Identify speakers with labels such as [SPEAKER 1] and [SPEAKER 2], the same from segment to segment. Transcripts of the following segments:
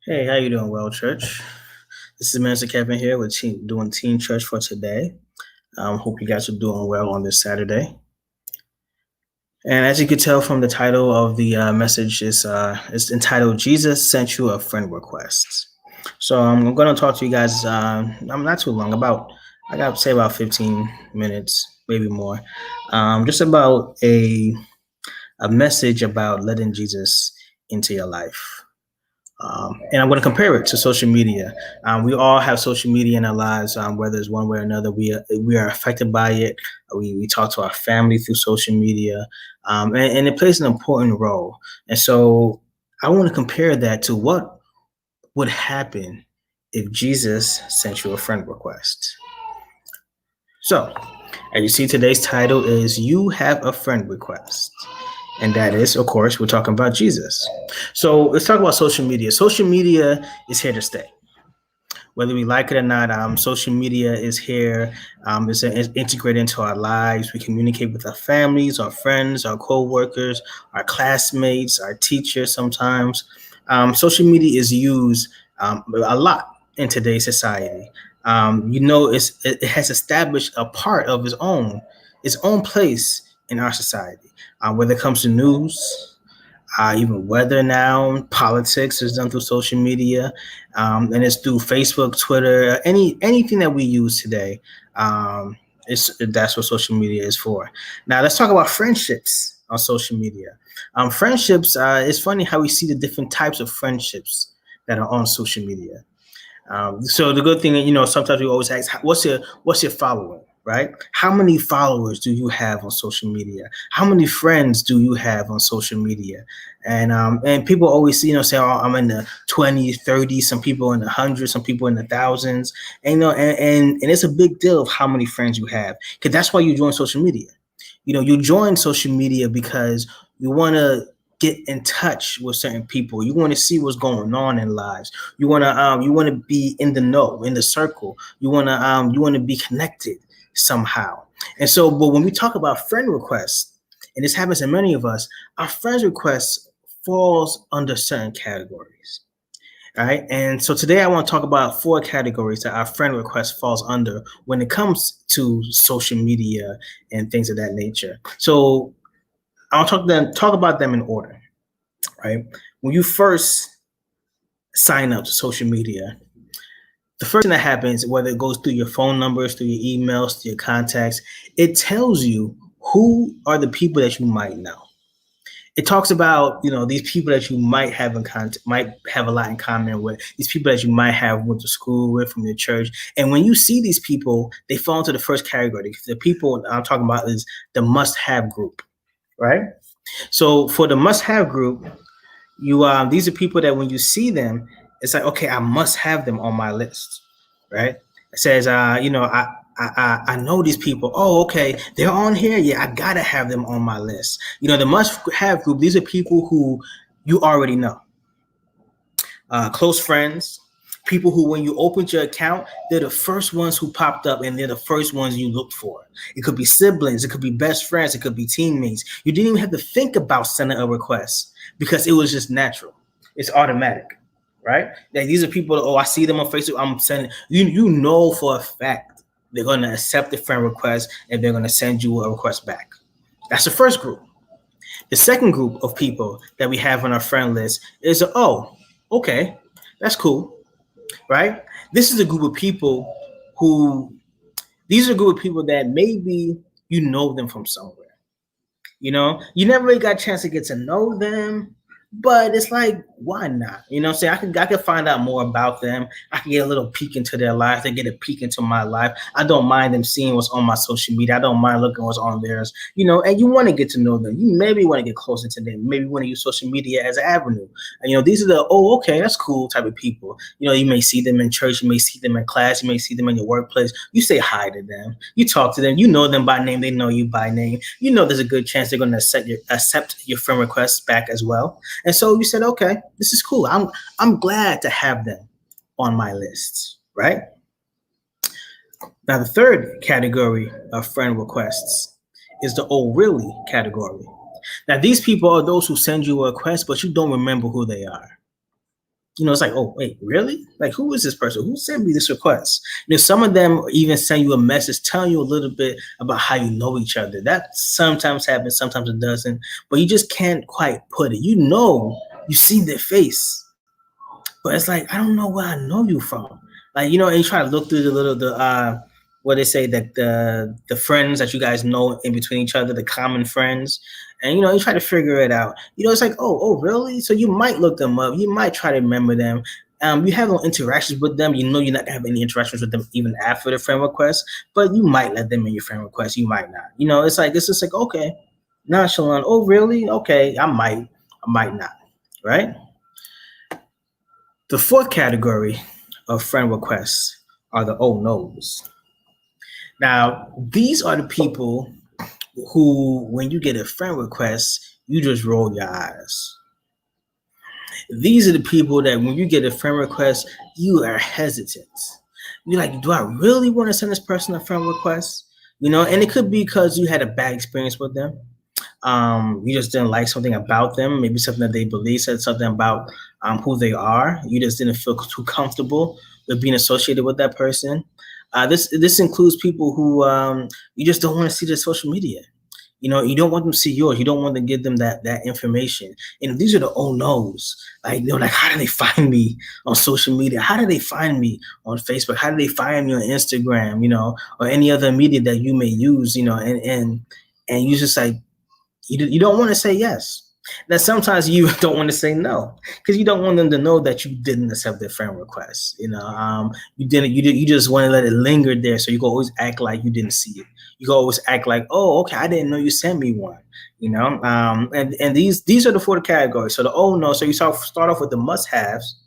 [SPEAKER 1] Hey, how you doing, Well Church? This is Minister Kevin here with doing Teen Church for today. Hope you guys are doing well on this Saturday. And as you can tell from the title of the message, it's entitled "Jesus Sent You a Friend Request." So I'm going to talk to you guys. I'm not too long, about I got to say about 15 minutes, maybe more, just about a message about letting Jesus into your life. And I'm going to compare it to social media. We all have social media in our lives, whether it's one way or another. We are affected by it. We talk to our family through social media, and it plays an important role. And so I want to compare that to what would happen if Jesus sent you a friend request. So, as you see, today's title is "You Have a Friend Request." And that is, of course, we're talking about Jesus. So let's talk about social media. Social media is here to stay. Whether we like it or not, social media is here. It's integrated into our lives. We communicate with our families, our friends, our co-workers, our classmates, our teachers sometimes. Social media is used a lot in today's society. It has established a part of its own place in our society. Whether it comes to news, even weather now, politics is done through social media, and it's through Facebook, Twitter, anything that we use today. That's what social media is for. Now let's talk about friendships on social media. Friendships. It's funny how we see the different types of friendships that are on social media. So the good thing, sometimes we always ask, what's your following, right? How many followers do you have on social media? How many friends do you have on social media? And people always, say, oh, I'm in the 20s, 30s, some people in the hundreds, some people in the thousands. And, and it's a big deal of how many friends you have, because that's why you join social media. You join social media because you want to get in touch with certain people. You want to see what's going on in lives. You want to be in the know, in the circle. You want to be connected somehow. And so, but when we talk about friend requests, and this happens to many of us, our friends requests falls under certain categories. All right. And so today I want to talk about 4 categories that our friend request falls under when it comes to social media and things of that nature. So I'll talk about them in order. Right. When you first sign up to social media, the first thing that happens, whether it goes through your phone numbers, through your emails, through your contacts, it tells you who are the people that you might know. It talks about these people that you might have might have a lot in common with, these people that you might have went to school with from your church. And when you see these people, they fall into the first category. The people I'm talking about is the must-have group, right? So for the must-have group, these are people that when you see them, it's like, okay, I must have them on my list, right? It says, I know these people. Oh, okay, they're on here. Yeah, I gotta have them on my list. The must-have group. These are people who you already know, close friends, people who, when you opened your account, they're the first ones who popped up, and they're the first ones you looked for. It could be siblings, it could be best friends, it could be teammates. You didn't even have to think about sending a request because it was just natural. It's automatic, right? Like, these are people that, oh, I see them on Facebook, I'm sending. You know for a fact they're going to accept the friend request and they're going to send you a request back. That's the first group. The second group of people that we have on our friend list is, oh, okay, that's cool, right? This is a group of people who, these are a group of people that maybe you know them from somewhere. You never really got a chance to get to know them, but it's like, why not? Say, I could find out more about them. I can get a little peek into their life. They get a peek into my life. I don't mind them seeing what's on my social media. I don't mind looking what's on theirs. And you want to get to know them. You maybe want to get closer to them. Maybe want to use social media as an avenue. And these are the, oh, okay, that's cool type of people. You may see them in church. You may see them in class. You may see them in your workplace. You say hi to them. You talk to them. You know them by name. They know you by name. There's a good chance they're going to accept your friend requests back as well. And so you said, okay, this is cool. I'm glad to have them on my list, right? Now, the third category of friend requests is the "oh, really" category. Now, these people are those who send you a request, but you don't remember who they are. It's like, oh, wait, really? Like, who is this person? Who sent me this request? Some of them even send you a message telling you a little bit about how you know each other. That sometimes happens, sometimes it doesn't, but you just can't quite put it. You see their face, but it's like, I don't know where I know you from. Like, and you try to look through what they say, that the friends that you guys know in between each other, the common friends, and you try to figure it out. It's like, oh, really? So you might look them up, you might try to remember them. You have no interactions with them. You're not gonna have any interactions with them even after the friend request, but you might let them in your friend request. You might not. It's just like, okay, nonchalant. Oh, really? Okay, I might not. Right. The fourth category of friend requests are the oh no's. Now, these are the people who, when you get a friend request, you just roll your eyes. These are the people that when you get a friend request, you are hesitant. You're like, do I really want to send this person a friend request? And it could be because you had a bad experience with them. You just didn't like something about them, maybe something that they believe, said something about who they are. You just didn't feel too comfortable with being associated with that person. This includes people who you just don't want to see their social media. You don't want them to see yours. You don't want to give them that information. And these are the oh no's. Like, like, how do they find me on social media? How do they find me on Facebook? How do they find me on Instagram? Or any other media that you may use? And you just like, you don't want to say yes. Now, sometimes you don't want to say no because you don't want them to know that you didn't accept their friend request. You just want to let it linger there. So you can always act like you didn't see it. You can always act like, oh, okay, I didn't know you sent me one. And these are the four categories. So the oh no. So you start off with the must-haves.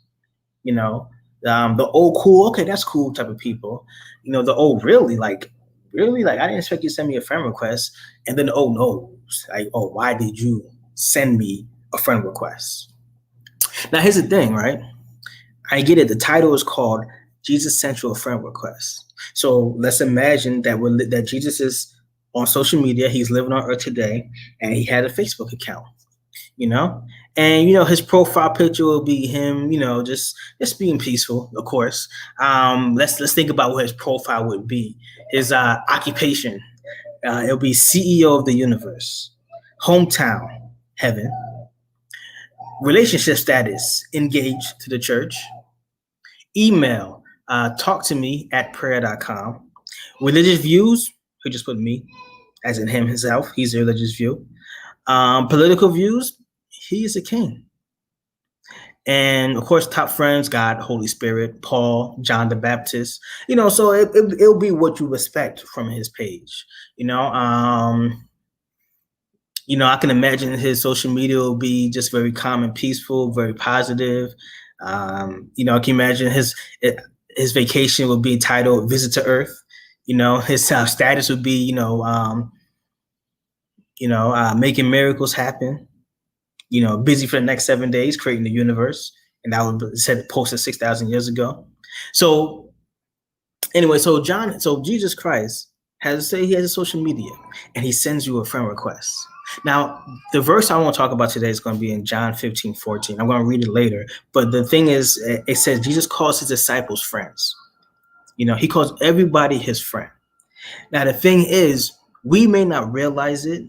[SPEAKER 1] The oh cool. Okay, that's cool type of people. The oh really, like really, like I didn't expect you to send me a friend request. And then the oh no, like, oh, why did you send me a friend request? Now, here's the thing, right? I get it. The title is called Jesus Sent You a Friend Request. So let's imagine that Jesus is on social media. He's living on earth today, and he had a Facebook account, and his profile picture will be him, just being peaceful, of course. Let's think about what his profile would be. His occupation, it'll be CEO of the universe. Hometown, heaven. Relationship status, engaged to the church. Email, talktome@prayer.com. Religious views, he just put me, as in him himself. He's a religious view. Political views, he is a king. And of course, top friends, God, Holy Spirit, Paul, John the Baptist. So it'll be what you expect from his page. I can imagine his social media will be just very calm and peaceful, very positive. I can imagine his vacation will be titled "Visit to Earth." His status would be, making miracles happen. Busy for the next 7 days, creating the universe, and that was posted 6,000 years ago. So anyway, so Jesus Christ he has a social media, and he sends you a friend request. Now, the verse I want to talk about today is going to be in John 15:14. I'm going to read it later. But the thing is, it says Jesus calls his disciples friends. He calls everybody his friend. Now, the thing is, we may not realize it,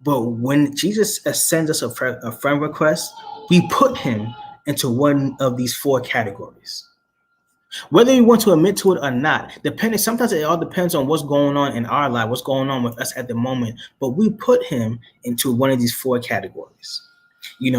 [SPEAKER 1] but when Jesus sends us a friend request, we put him into one of these four categories. Whether you want to admit to it or not, sometimes it all depends on what's going on in our life, what's going on with us at the moment. But we put him into one of these four categories.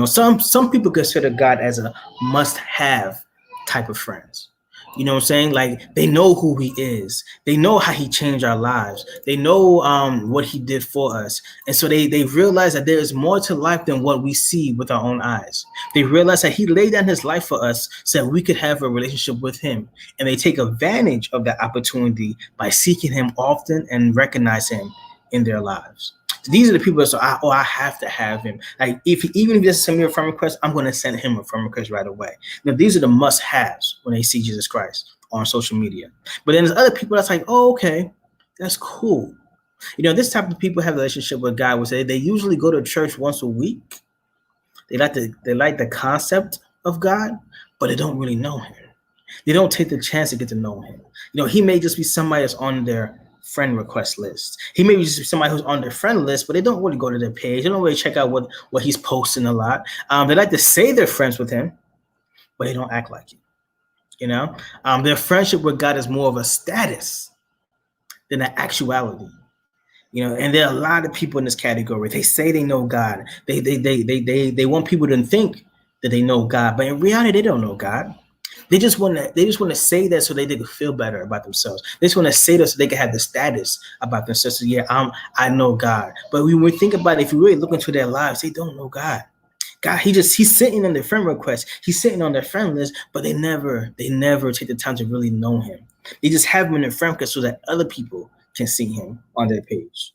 [SPEAKER 1] Some people consider God as a must-have type of friends. You know what I'm saying? Like, they know who he is. They know how he changed our lives. They know what he did for us. And so they realize that there is more to life than what we see with our own eyes. They realize that he laid down his life for us so that we could have a relationship with him. And they take advantage of that opportunity by seeking him often and recognize him in their lives. These are the people that say, I have to have him. Like, even if he doesn't send me a friend request, I'm going to send him a friend request right away. Now, these are the must-haves when they see Jesus Christ on social media. But then there's other people that's like, oh, okay, that's cool. This type of people have a relationship with God. They usually go to church once a week. They like the concept of God, but they don't really know him. They don't take the chance to get to know him. He may just be somebody that's on their friend request list. He may be just somebody who's on their friend list, but they don't really go to their page. They don't really check out what he's posting a lot. They like to say they're friends with him, but they don't act like it. Their friendship with God is more of a status than an actuality. And there are a lot of people in this category. They say they know God. They want people to think that they know God, but in reality, they don't know God. They just want to say that so they can feel better about themselves. They just want to say that so they can have the status about themselves. So, yeah, I know God. But when we think about it, if you really look into their lives, they don't know God. God, he's sitting on their friend request. He's sitting on their friend list, but they never take the time to really know him. They just have him in their friend request so that other people can see him on their page.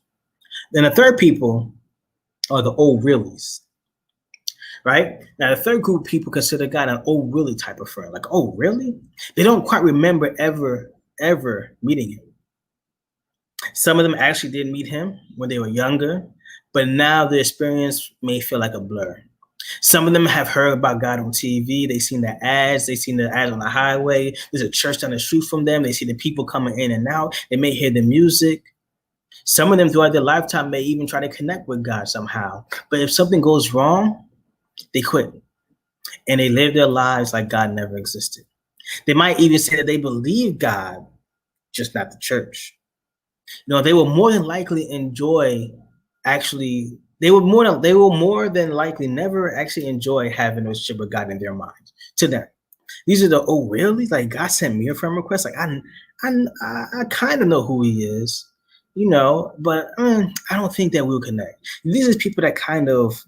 [SPEAKER 1] Then the third people are the oh reallys. Right? Now, the third group of people consider God an oh really type of friend. Like, oh, really? They don't quite remember ever meeting him. Some of them actually did meet him when they were younger, but now the experience may feel like a blur. Some of them have heard about God on TV. They've seen the ads. They've seen the ads on the highway. There's a church down the street from them. They see the people coming in and out. They may hear the music. Some of them throughout their lifetime may even try to connect with God somehow. But if something goes wrong, they quit. And they live their lives like God never existed. They might even say that they believe God, just not the church. They will more than likely they will more than likely never actually enjoy having a relationship with God in their minds. To them, these are the oh really, like God sent me a friend request. Like I kind of know who he is, but I don't think that we'll connect. These are people that kind of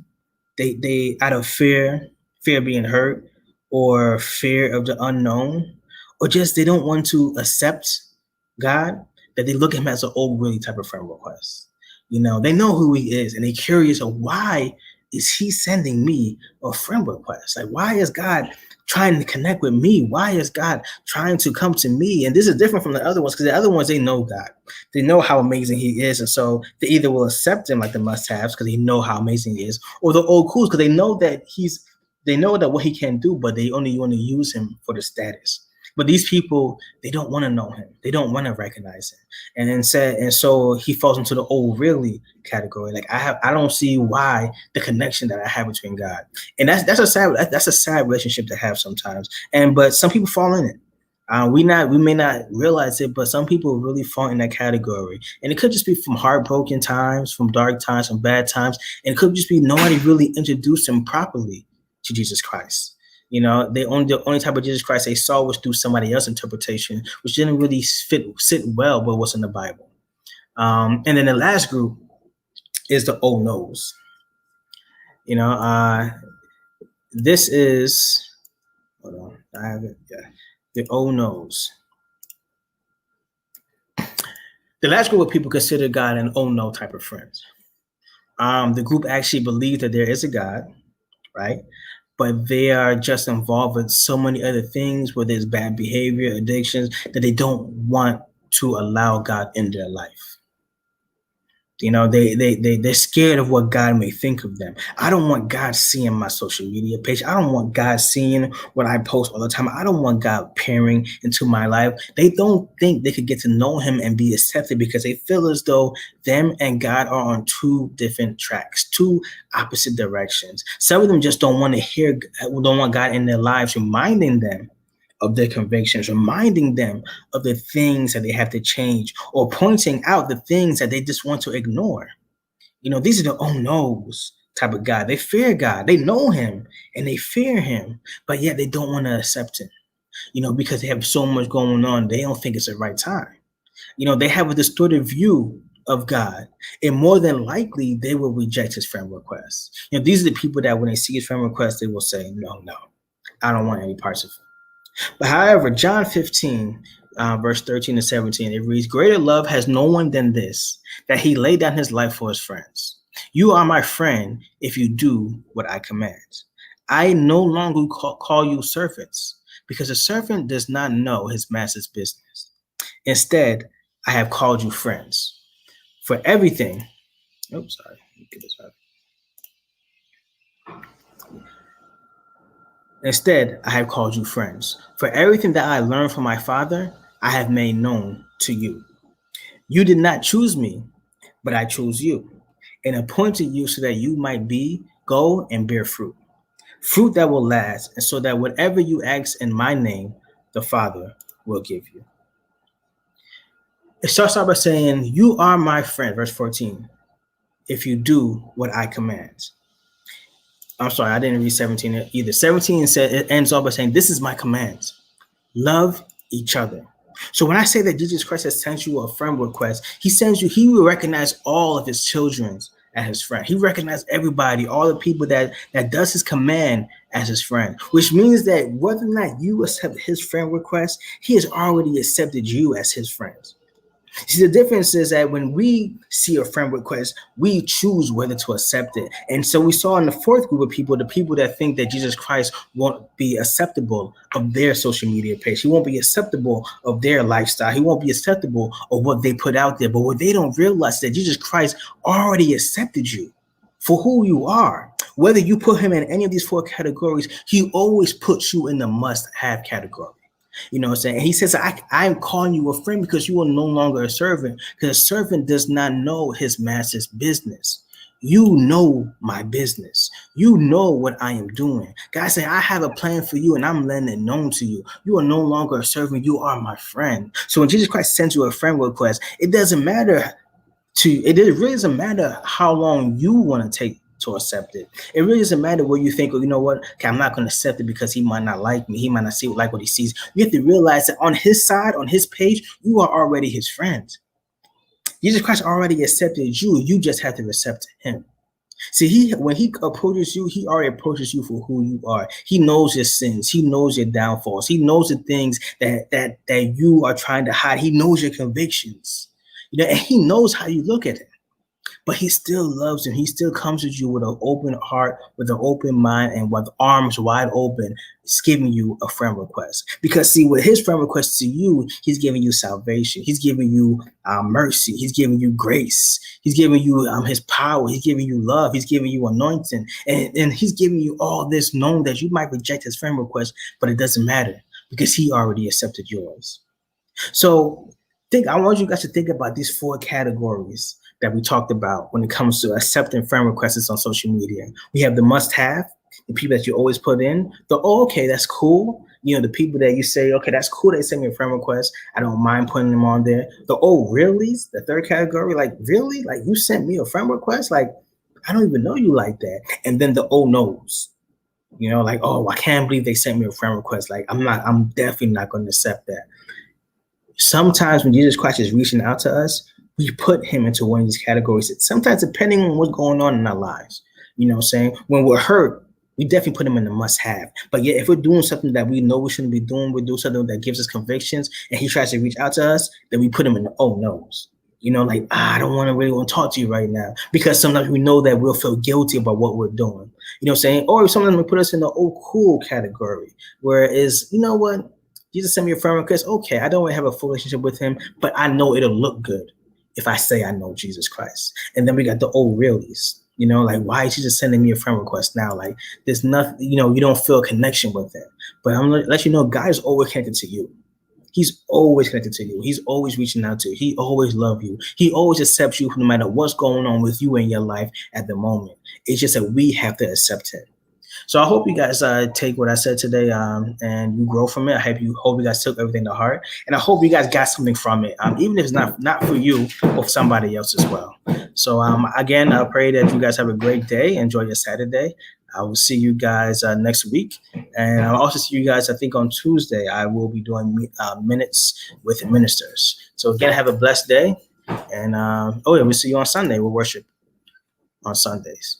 [SPEAKER 1] they out of fear of being hurt, or fear of the unknown, or just they don't want to accept God, that they look at him as an oh really type of friend request. They know who he is, and they're curious of why is he sending me a friend request? Like, why is God trying to connect with me? Why is God trying to come to me? And this is different from the other ones, because the other ones, they know God. They know how amazing he is. And so they either will accept him like the must-haves because they know how amazing he is, or the old cools because they know that what he can do, but they only want to use him for the status. But these people, they don't want to know him. They don't want to recognize him. And so he falls into the oh really category. Like I don't see why the connection that I have between God. And that's a sad relationship to have sometimes. But some people fall in it. We may not realize it, but some people really fall in that category. And it could just be from heartbroken times, from dark times, from bad times. And it could just be nobody really introduced them properly to Jesus Christ. The only type of Jesus Christ they saw was through somebody else's interpretation, which didn't really sit well with what's in the Bible. And then the last group is the oh no's. This is, hold on, I have it. Yeah, the oh no's. The last group of people consider God an oh no type of friends. The group actually believes that there is a God, right? But they are just involved with so many other things, whether it's bad behavior, addictions, that they don't want to allow God in their life. They're scared of what God may think of them. I don't want God seeing my social media page. I don't want God seeing what I post all the time. I don't want God peering into my life. They don't think they could get to know him and be accepted because they feel as though them and God are on two different tracks, two opposite directions. Some of them just don't want God in their lives, reminding them of their convictions, reminding them of the things that they have to change, or pointing out the things that they just want to ignore. These are the oh no's type of God. They fear God. They know him and they fear him, but yet they don't want to accept him, because they have so much going on. They don't think it's the right time. They have a distorted view of God, and more than likely they will reject his friend requests. These are the people that when they see his friend request, they will say, no, I don't want any parts of it. But however, John 15, verse 13 to 17, it reads, greater love has no one than this, that he laid down his life for his friends. You are my friend if you do what I command. I no longer call you servants, because a servant does not know his master's business. Instead, I have called you friends. For everything, Instead, I have called you friends. For everything that I learned from my Father, I have made known to you. You did not choose me, but I chose you and appointed you so that you might go and bear fruit that will last, and so that whatever you ask in my name, the Father will give you. It starts out by saying, you are my friend, verse 14, if you do what I command. I'm sorry, I didn't read 17 either. 17 said, it ends off by saying, this is my command. Love each other. So when I say that Jesus Christ has sent you a friend request, he will recognize all of his children as his friend. He recognized everybody, all the people that does his command as his friend, which means that whether or not you accept his friend request, he has already accepted you as his friend. See, the difference is that when we see a friend request, we choose whether to accept it. And so we saw in the fourth group of people, the people that think that Jesus Christ won't be acceptable of their social media page. He won't be acceptable of their lifestyle. He won't be acceptable of what they put out there. But what they don't realize that Jesus Christ already accepted you for who you are. Whether you put him in any of these four categories, he always puts you in the must-have category. You know what I'm saying? And he says, I'm calling you a friend because you are no longer a servant, because a servant does not know his master's business. You know my business. You know what I am doing. God said, I have a plan for you and I'm letting it known to you. You are no longer a servant. You are my friend. So when Jesus Christ sends you a friend request, it really doesn't matter how long you want to take to accept it. It really doesn't matter where you think, oh, you know what? Okay, I'm not going to accept it because he might not like me. He might not like what he sees. You have to realize that on his side, on his page, you are already his friend. Jesus Christ already accepted you. You just have to accept him. See, when he approaches you, he already approaches you for who you are. He knows your sins. He knows your downfalls. He knows the things that you are trying to hide. He knows your convictions. You know, and he knows how you look at him. But he still loves you. He still comes to you with an open heart, with an open mind, and with arms wide open. It's giving you a friend request. Because see, with his friend request to you, he's giving you salvation. He's giving you mercy. He's giving you grace. He's giving you his power. He's giving you love. He's giving you anointing. And he's giving you all this, knowing that you might reject his friend request, but it doesn't matter because he already accepted yours. So I want you guys to think about these four categories that we talked about when it comes to accepting friend requests on social media. We have the must-have, the people that you always put in. The okay, that's cool. You know, the people that you say, okay, that's cool. They send me a friend request. I don't mind putting them on there. The oh, really? The third category, like really? Like you sent me a friend request? Like I don't even know you like that. And then the oh no's. You know, like oh, I can't believe they sent me a friend request. Like I'm definitely not going to accept that. Sometimes when Jesus Christ is reaching out to us, we put him into one of these categories. Sometimes depending on what's going on in our lives, you know what I'm saying? When we're hurt, we definitely put him in the must-have. But yet, if we're doing something that we know we shouldn't be doing, we do something that gives us convictions, and he tries to reach out to us, then we put him in the oh no's. You know, like, I don't really want to talk to you right now. Because sometimes we know that we'll feel guilty about what we're doing. You know what I'm saying? Or sometimes we put us in the oh cool category, where it is, you know what? Jesus sent me a friend request. Okay, I don't really have a full relationship with him, but I know it'll look good if I say I know Jesus Christ. And then we got the old reallys, you know, like why is he just sending me a friend request now? Like there's nothing, you know, you don't feel a connection with him. But I'm gonna let you know, God is always connected to you. He's always connected to you. He's always reaching out to you. He always loves you. He always accepts you no matter what's going on with you in your life at the moment. It's just that we have to accept him. So I hope you guys take what I said today and you grow from it. I hope you guys took everything to heart, and I hope you guys got something from it, even if it's not for you or for somebody else as well. So again, I pray that you guys have a great day. Enjoy your Saturday. I will see you guys next week, and I'll also see you guys. I think on Tuesday I will be doing minutes with ministers. So again, have a blessed day, and we'll see you on Sunday. We'll worship on Sundays.